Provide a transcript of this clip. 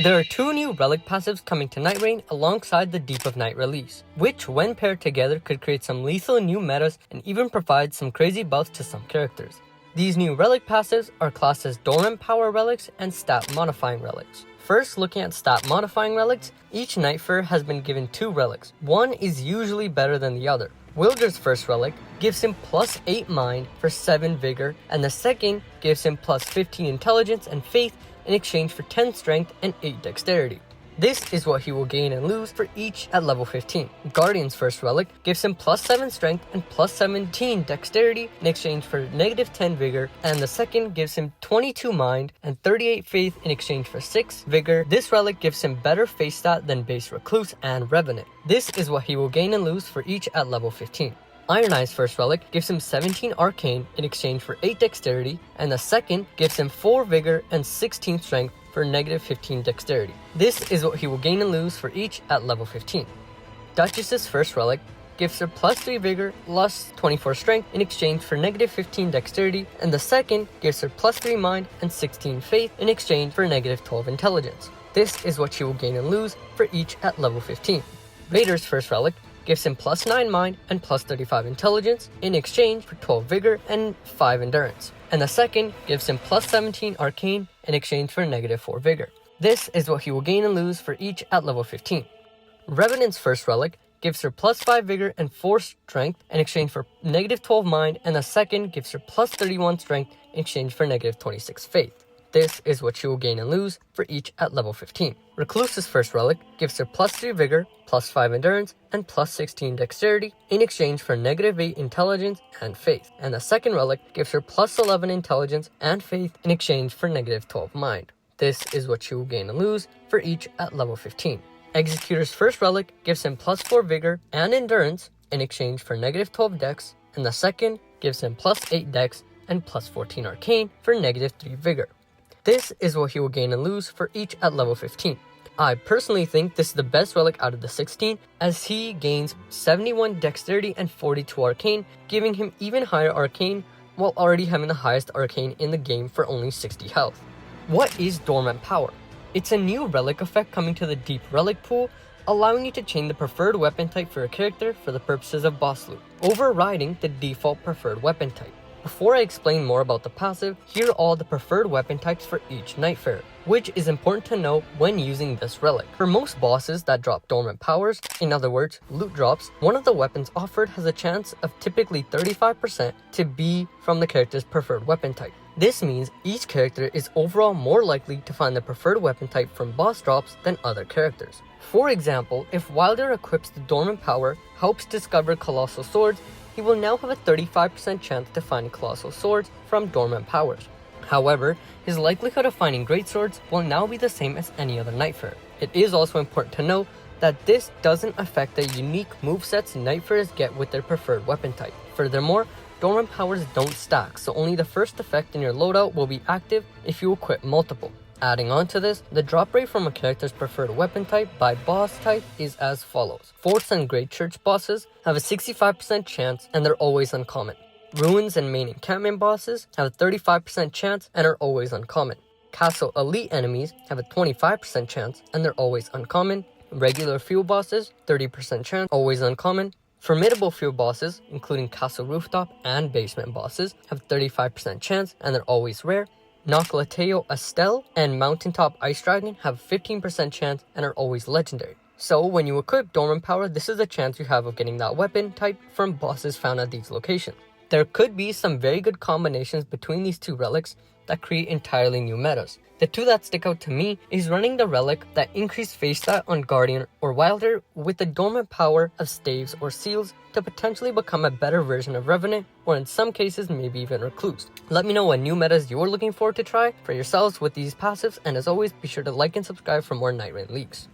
There are two new relic passives coming to Nightreign alongside the Deep of Night release, which when paired together could create some lethal new metas and even provide some crazy buffs to some characters. These new relic passives are classed as Dormant Power relics and Stat Modifying relics. First, looking at Stat Modifying relics, each Nightfare has been given two relics. One is usually better than the other. Wylder's first relic gives him plus 8 mind for 7 vigor, and the second gives him plus 15 intelligence and faith in exchange for 10 strength and 8 dexterity. This is what he will gain and lose for each at level 15. Guardian's first relic gives him plus 7 strength and plus 17 dexterity in exchange for negative 10 vigor, and the second gives him 22 mind and 38 faith in exchange for 6 vigor. This relic gives him better face stat than base Recluse and Revenant. This is what he will gain and lose for each at level 15. Ironeye's first relic gives him 17 arcane in exchange for 8 dexterity, and the second gives him 4 vigor and 16 strength for negative 15 dexterity. This is what he will gain and lose for each at level 15. Duchess's first relic gives her plus 3 vigor, plus 24 strength in exchange for negative 15 dexterity, and the second gives her plus 3 mind and 16 faith in exchange for negative 12 intelligence. This is what she will gain and lose for each at level 15. Raider's first relic gives him plus 9 mind and plus 35 intelligence in exchange for 12 vigor and 5 endurance, and the second gives him plus 17 arcane in exchange for negative 4 vigor. This is what he will gain and lose for each at level 15. Revenant's first relic gives her plus 5 vigor and 4 strength in exchange for negative 12 mind, and the second gives her plus 31 strength in exchange for negative 26 faith. This is what she will gain and lose for each at level 15. Recluse's first relic gives her plus 3 vigor, plus 5 endurance, and plus 16 dexterity in exchange for negative 8 intelligence and faith, and the second relic gives her plus 11 intelligence and faith in exchange for negative 12 mind. This is what she will gain and lose for each at level 15. Executor's first relic gives him plus 4 vigor and endurance in exchange for negative 12 dex, and the second gives him plus 8 dex and plus 14 arcane for negative 3 vigor. This is what he will gain and lose for each at level 15. I personally think this is the best relic out of the 16, as he gains 71 dexterity and 42 arcane, giving him even higher arcane while already having the highest arcane in the game for only 60 health. What is Dormant Power? It's a new relic effect coming to the deep relic pool, allowing you to change the preferred weapon type for a character for the purposes of boss loot, overriding the default preferred weapon type. Before I explain more about the passive, here are all the preferred weapon types for each Nightfare, which is important to know when using this relic. For most bosses that drop dormant powers, in other words, loot drops, one of the weapons offered has a chance of typically 35% to be from the character's preferred weapon type. This means each character is overall more likely to find the preferred weapon type from boss drops than other characters. For example, if Wylder equips the Dormant Power, helps discover Colossal Swords, he will now have a 35% chance to find Colossal Swords from Dormant Powers. However, his likelihood of finding Great Swords will now be the same as any other Nightfare. It is also important to note that this doesn't affect the unique movesets Nightfares get with their preferred weapon type. Furthermore, Dormant Powers don't stack, so only the first effect in your loadout will be active if you equip multiple. Adding on to this, the drop rate from a character's preferred weapon type by boss type is as follows. Forts and Great Church bosses have a 65% chance and they're always uncommon. Ruins and main encampment bosses have a 35% chance and are always uncommon. Castle elite enemies have a 25% chance and they're always uncommon. Regular field bosses, 30% chance, always uncommon. Formidable field bosses, including castle rooftop and basement bosses, have 35% chance and they're always rare. Nocolateo Estelle and Mountaintop Ice Dragon have a 15% chance and are always legendary. So when you equip Dormant Power, this is the chance you have of getting that weapon type from bosses found at these locations. There could be some very good combinations between these two relics that create entirely new metas. The two that stick out to me is running the relic that increased face stat on Guardian or Wylder with the Dormant Power of Staves or Seals to potentially become a better version of Revenant, or in some cases maybe even Recluse. Let me know what new metas you're looking forward to try for yourselves with these passives, and as always, be sure to like and subscribe for more Nightreign leaks.